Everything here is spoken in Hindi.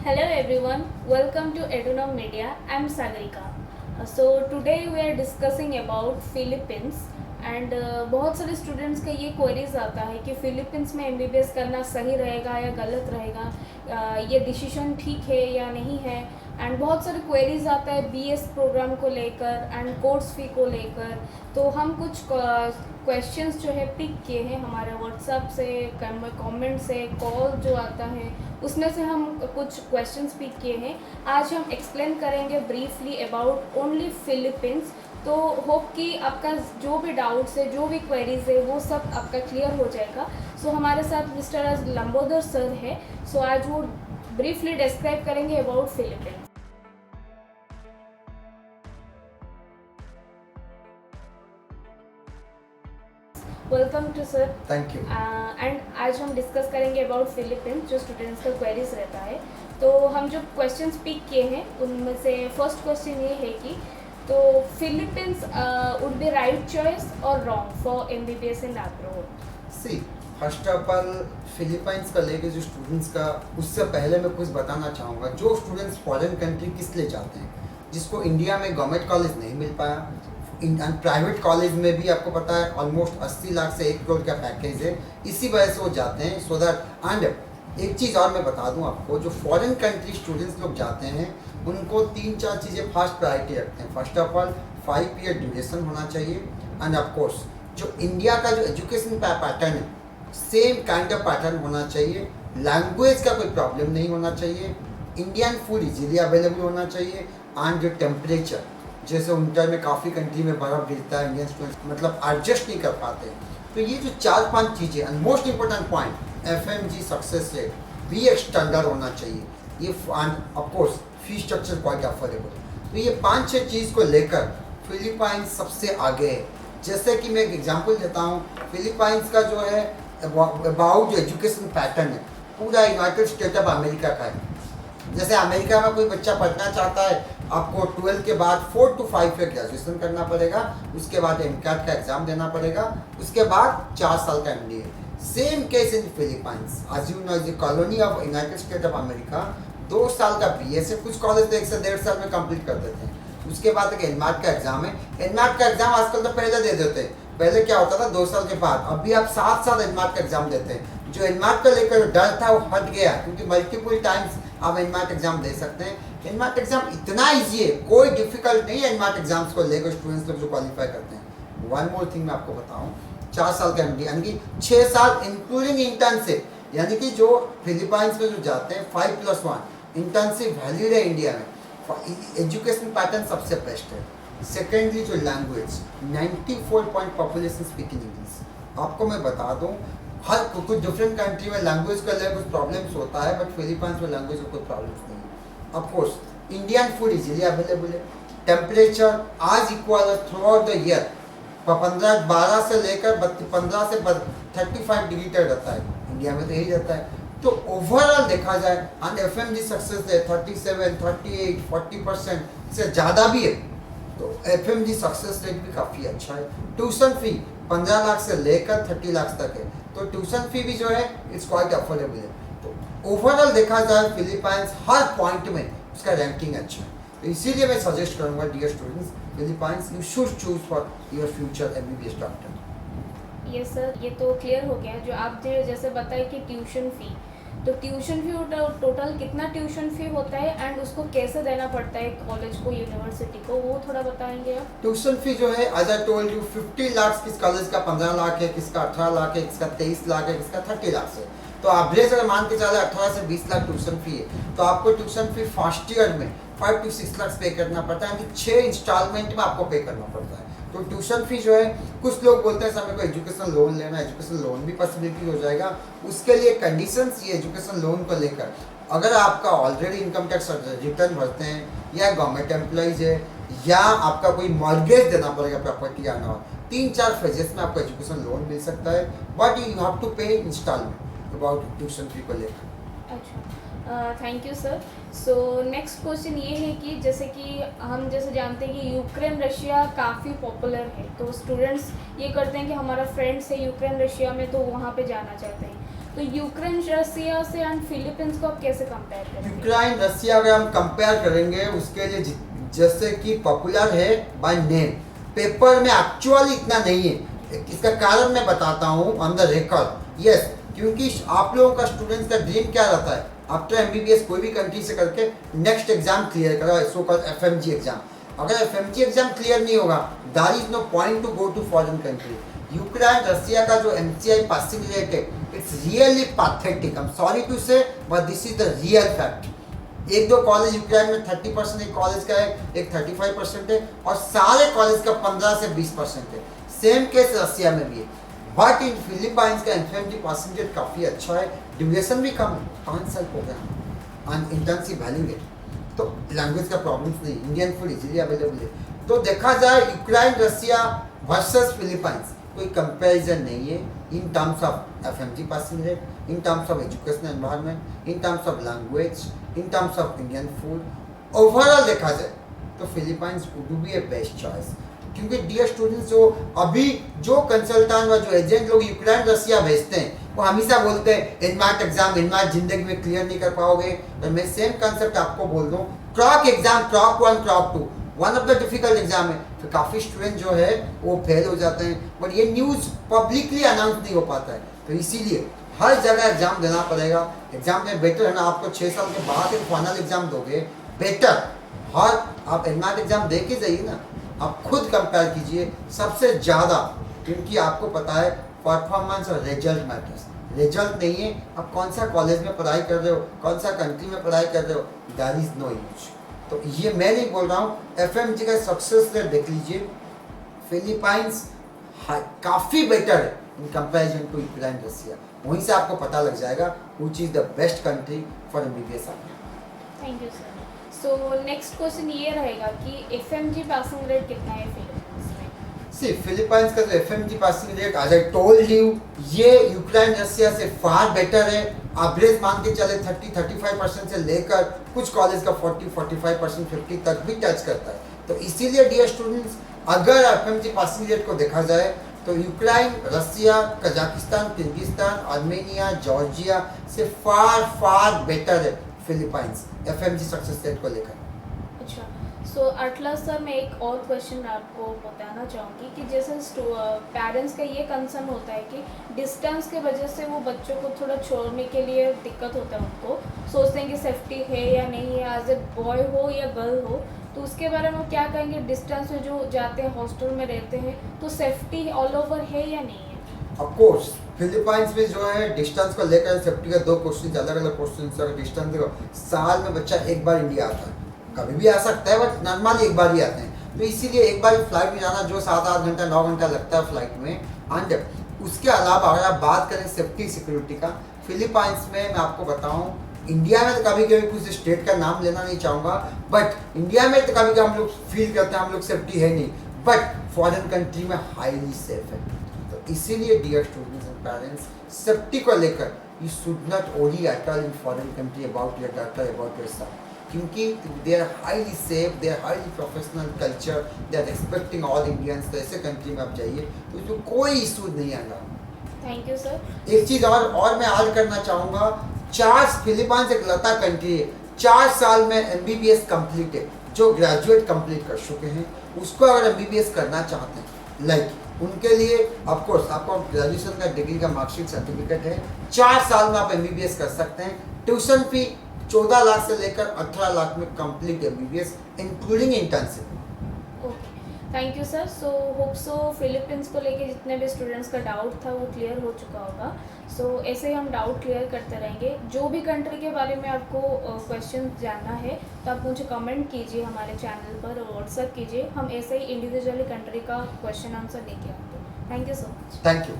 Hello everyone, welcome to Edunom Media. I'm Sagarika. So today we are discussing about Philippines and बहुत सारे स्टूडेंट्स का ये क्वेरीज आता है कि फ़िलीपींस में एमबीबीएस करना सही रहेगा या गलत रहेगा, ये डिसीजन ठीक है या नहीं है। एंड बहुत सारे क्वेरीज आता है बीएस प्रोग्राम को लेकर एंड कोर्स फी को लेकर। तो हम कुछ क्वेश्चंस जो है पिक किए हैं हमारे व्हाट्सएप से, कमेंट से, कॉल जो आता है उसमें से हम कुछ क्वेश्चंस पिक किए हैं। आज हम एक्सप्लेन करेंगे ब्रीफली अबाउट ओनली फ़िलीपींस। तो होप कि आपका जो भी डाउट्स है, जो भी क्वेरीज है, वो सब आपका क्लियर हो जाएगा। सो हमारे साथ मिस्टर लंबोदर सर है। सो आज वो ब्रीफली डिस्क्राइब करेंगे about Philippines. Welcome to sir. Thank you. And आज हम डिस्कस करेंगे अबाउट फ़िलीपींस, जो स्टूडेंट्स का क्वेरीज रहता है। तो हम जो क्वेश्चंस पिक किए हैं उनमें से फर्स्ट क्वेश्चन ये है कि तो Philippines would be right choice और wrong for MBBS in abroad? See first of all Philippines का लेके जो स्टूडेंट्स का, उससे पहले मैं कुछ बताना चाहूँगा। जो स्टूडेंट्स फॉरेन कंट्री किस लिए जाते हैं, जिसको इंडिया में गवर्नमेंट कॉलेज नहीं मिल पाया, प्राइवेट कॉलेज में भी आपको पता है ऑलमोस्ट 80 लाख से 1 करोड़ का पैकेज है, इसी वजह से वो जाते हैं। सो दैट एंड एक चीज़ और मैं बता दूं आपको, जो फॉरेन कंट्री स्टूडेंट्स लोग जाते हैं उनको 3-4 चीज़ें फर्स्ट प्रायोरिटी रखते हैं। First of all 5 year duration होना चाहिए एंड ऑफकोर्स जो इंडिया का जो एजुकेशन पैटर्न है सेम काइंड ऑफ पैटर्न होना चाहिए। लैंग्वेज का कोई प्रॉब्लम नहीं होना चाहिए। इंडियन फूड इजीली अवेलेबल होना चाहिए एंड जो टेम्परेचर, जैसे विंटर में काफ़ी कंट्री में बर्फ़ गिरता है, इंडियन स्टूडेंट्स मतलब एडजस्ट नहीं कर पाते। तो ये जो 4-5 चीज़ें and most important point, FMG success rate भी एक स्टैंडर्ड होना चाहिए। ये and of course fee structure quite affordable. तो ये 5-6 चीज़ को लेकर फिलीपाइंस सबसे आगे है। जैसे कि मैं एक एग्जांपल देता हूँ, फिलीपाइंस का जो है अबाउट जो एजुकेशन पैटर्न है पूरा यूनाइटेड स्टेट ऑफ अमेरिका का है। जैसे अमेरिका में कोई बच्चा पढ़ना चाहता है, आपको 12 के बाद 4 to 5 ईयर ग्रेजुएशन करना पड़ेगा, उसके बाद एमकैट का एग्ज़ाम देना पड़ेगा, उसके बाद 4 साल का MBA. Same case in Philippines, as you know is the colony of United State of America. 2 साल का बीएस है, कुछ कॉलेज तो 1 से 1.5 साल में कंप्लीट कर देते हैं। उसके बाद एक एनमैट का एग्ज़ाम है। एनमैट का एग्ज़ाम आजकल तो पहले दे देते हैं, पहले क्या होता था 2 साल के बाद, अभी आप 7 साल एनमैट का एग्ज़ाम देते हैं। जो एनमैट को लेकर डर था वो हट गया, क्योंकि मल्टीपल टाइम्स आप एनमैट एग्ज़ाम दे सकते हैं। एनमैट एग्ज़ाम इतना ईजी है, कोई डिफिकल्ट नहीं है एनमैट एग्जाम्स को लेकर स्टूडेंट्स लोग जो क्वालिफाई करते हैं। वन मोर थिंग मैं आपको बताऊँ, 4 साल का एमडी यानी कि 6 साल इंक्लूडिंग इंटर्नशिप, यानी कि जो फिलीपाइंस में जो जाते हैं 5+1 इंटर्नशिप वैलिड है इंडिया में। एजुकेशन पैटर्न सबसे बेस्ट है। सेकेंडली जो language, 94 point population speaking English. आपको मैं बता दूँ, हर कुछ डिफरेंट कंट्री में लैंग्वेज का लेकर कुछ प्रॉब्लम्स होता है, बट फिलीपाइंस में लैंग्वेज का कोई प्रॉब्लम्स नहीं है। Of course Indian food easily available है। टेम्परेचर आज equal through out the year, 12 से लेकर 15 से 35 डिग्री तक रहता है, इंडिया में तो यही रहता है। तो ओवरऑल देखा जाए एंड एफएमजी सक्सेस है 37, 38, 40% से ज़्यादा भी है, तो एफएमजी सक्सेस रेट भी काफ़ी अच्छा है। ट्यूशन फी 15 लाख से लेकर 30 लाख तक है, तो ट्यूशन फी भी जो है इट्स क्वाइट अफोर्डेबल है। तो ओवरऑल देखा जाए फिलीपाइंस हर पॉइंट में उसका रैंकिंग अच्छा है। तो इसीलिए मैं सजेस्ट करूँगा dear students, Philippines you should choose for your future MBBS doctor. ये सर, ये तो क्लियर हो गया। जो आपने जैसे बताया कि ट्यूशन फ़ी, तो ट्यूशन फ़ी टोटल कितना ट्यूशन फ़ी होता है एंड उसको कैसे देना पड़ता है कॉलेज को, यूनिवर्सिटी को, वो थोड़ा बताएंगे आप? ट्यूशन फी जो है as I told you 50 lakh किस कॉलेज का 15 लाख है, किसका 18 लाख है, किसका 23 लाख है, किसका 30 लाख है। तो एवरेज अगर मान के चले 18 से 20 लाख ट्यूशन फी है, तो आपको ट्यूशन फी फर्स्ट ईयर में 5 to 6 लाख पे करना पड़ता है, यानी 6 इंस्टॉलमेंट में आपको पे करना पड़ता है। तो ट्यूशन फी जो है, कुछ लोग बोलते हैं समय को एजुकेशन लोन लेना, एजुकेशन लोन भी पॉसिबिलिटी हो जाएगा। उसके लिए कंडीशंस ये एजुकेशन लोन को लेकर, अगर आपका ऑलरेडी इनकम टैक्स रिटर्न भरते हैं, या गवर्नमेंट एम्प्लॉइज है, या आपका कोई मॉर्गेज देना पड़ेगा प्रॉपर्टी आना, 3-4 फेजेस में आपको एजुकेशन लोन मिल सकता है, बट यू हैव टू पे इंस्टॉलमेंट अबाउट ट्यूशन फी को लेकर। अच्छा, thank you sir. So next question ये है कि जैसे कि हम जैसे जानते हैं कि यूक्रेन रशिया काफ़ी पॉपुलर है, तो स्टूडेंट्स ये करते हैं कि हमारा फ्रेंड्स है यूक्रेन रशिया में, तो वहाँ पे जाना चाहते हैं। तो यूक्रेन रसिया से एंड फिलीपींस को आप कैसे कंपेयर करेंगे? यूक्रेन रसिया अगर हम कंपेयर करेंगे उसके लिए जैसे कि पॉपुलर है बाय नेम, पेपर में एक्चुअली इतना नहीं है। इसका कारण मैं बताता हूँ ऑन द रिकॉर्ड। यस, क्योंकि आप लोगों का स्टूडेंट्स का ड्रीम क्या रहता है, आफ्टर एमबीबीएस कोई भी कंट्री से करके नेक्स्ट एग्जाम क्लियर करा, सो कॉल्ड एफएमजी एग्जाम। अगर एफएमजी एग्जाम क्लियर नहीं होगा, there is no point to go to foreign country. Ukraine Russia का जो एमसीआई पासिंग रेट है, it's really pathetic. I am sorry to say, but this is the real fact. एक दो कॉलेज यूक्रेन में 30%, एक कॉलेज का है, एक 35% है, और सारे कॉलेज का 15 से 20% है। सेम केस रसिया में भी है। बट इन फिलीपाइंस का एफएमजी पासिंग रेट काफ़ी अच्छा है, ड्यूरेशन भी कम है, 5 साल प्रोग्राम, एंड इंटर्नशिप वैल्यू है। तो लैंग्वेज का प्रॉब्लम्स नहीं, इंडियन फूड इजीली अवेलेबल है। तो देखा जाए यूक्रेन रसिया वर्सेस फिलीपाइंस, कोई कंपैरिजन नहीं है in terms of FMG passing rate, in terms of educational environment, in terms of language, in terms of Indian food. Overall देखा जाए तो Philippines would be A best choice. क्योंकि डियर स्टूडेंट्स, जो अभी जो कंसल्टेंट व जो एजेंट लोग यूक्रेन रसिया भेजते हैं, वो हमेशा बोलते हैं एनमैट एग्जाम, एनमैट जिंदगी में क्लियर नहीं कर पाओगे। तो मैं सेम कंसेप्ट आपको बोल दूं, क्रॉक एग्जाम, क्रॉक 1, क्रॉक 2 one of the difficult exam है। तो काफ़ी स्टूडेंट जो है वो फेल हो जाते हैं, बट ये न्यूज़ पब्लिकली अनाउंस नहीं हो पाता है। तो इसीलिए हर जगह एग्जाम देना पड़ेगा। एग्जाम में बेटर है ना, आपको 6 साल के बाद एक फाइनल एग्जाम दोगे, बेटर। हर आप एनमैट एग्जाम दे के जाइए ना, आप खुद कंपेयर कीजिए सबसे ज़्यादा, क्योंकि आपको पता है परफॉर्मेंस और रिजल्ट मैटर्स। रिजल्ट नहीं है आप कौन सा कॉलेज में पढ़ाई कर रहे हो, कौन सा कंट्री में पढ़ाई कर रहे हो, दैट इज नो यूज। तो ये मैं नहीं बोल रहा हूँ, एफएमजी का सक्सेस रेट देख लीजिए, फिलीपाइंस काफ़ी बेटर है इन कंपेरिजन टू यूक्रेन रसिया। वहीं से आपको पता लग जाएगा which is the best country for MBBS. Thank you sir. So next question ये रहेगा कि एफएमजी पासिंग रेट कितना है फिलीपींस में? सी फिलीपाइंस का जो FMG passing rate, as I told you, ये यूक्रेन रसिया से फार बेटर है। एवरेज मान के चले 30-35% से लेकर कुछ कॉलेज का 40-45%, 50 तक भी टच करता है। तो इसीलिए डियर स्टूडेंट्स, अगर एफएमजी पासिंग रेट को देखा जाए तो यूक्रेन रसिया, कजाकिस्तान, किर्गिस्तान, आर्मेनिया, जॉर्जिया से फार बेटर है फिलीपाइंस एफएमजी सक्सेस रेट को लेकर। अच्छा, सो अटलस सर, मैं एक और क्वेश्चन आपको बताना चाहूँगी कि जैसे पेरेंट्स का ये कंसर्न होता है कि डिस्टेंस के वजह से वो बच्चों को थोड़ा छोड़ने के लिए दिक्कत होता है, उनको सोचते हैं कि सेफ्टी है या नहीं है, एज ए बॉय हो या गर्ल हो। तो उसके बारे में क्या कहेंगे? डिस्टेंस में जो जाते हैं, हॉस्टल में रहते हैं, तो सेफ्टी ऑल ओवर है या नहीं है? ऑफ कोर्स फिलीपाइंस में जो है डिस्टेंस को लेकर सेफ्टी का 2 क्वेश्चन, अलग अलग क्वेश्चन। डिस्टेंस देखो, साल में बच्चा एक बार इंडिया आता है, कभी भी आ सकता है, बट नॉर्मली एक बार ही आते हैं। तो इसीलिए एक बार फ्लाइट में जाना जो 7-8 घंटा 9 घंटा लगता है फ्लाइट में। एंड उसके अलावा अगर आप बात करें सेफ्टी सिक्योरिटी का, फिलीपाइंस में मैं आपको बताऊं, इंडिया में तो कभी कभी कुछ स्टेट का नाम लेना नहीं चाहूँगा, बट इंडिया में तो कभी कभी हम लोग फील करते हैं हम लोग सेफ्टी है नहीं, बट फॉरेन कंट्री में हाईली सेफ है। तो इसीलिए dear students and parents, safety को लेकर you should not worry at all in foreign country about your daughter, about your son, क्योंकि they are highly safe, they are highly professional culture, they are expecting all Indians. तो ऐसे कंट्री में आप जाइए तो इसमें कोई इशू नहीं आएगा। Thank you sir. एक चीज़ और मैं ऐड करना चाहूँगा, 4 फिलीपाइंस एक लता कंट्री है, 4 साल में एमबीबीएस कंप्लीट है। जो ग्रेजुएट कंप्लीट कर चुके हैं उसको अगर एमबीबीएस करना चाहते हैं, लाइक उनके लिए ऑफ कोर्स आपको ग्रेजुएशन का डिग्री का मार्कशीट सर्टिफिकेट है, 4 साल में आप एमबीबीएस कर सकते हैं। ट्यूशन फी 14 लाख से लेकर 18 लाख में complete MBBS including internship. Okay, thank you sir. So hope so Philippines को लेके जितने भी स्टूडेंट्स का डाउट था वो क्लियर हो चुका होगा। सो ऐसे ही हम डाउट क्लियर करते रहेंगे। जो भी कंट्री के बारे में आपको क्वेश्चन जानना है तो आप मुझे कमेंट कीजिए हमारे चैनल पर और व्हाट्सएप कीजिए, हम ऐसे ही इंडिविजुअली कंट्री का क्वेश्चन आंसर लेके आएंगे। Thank you so much. Thank you.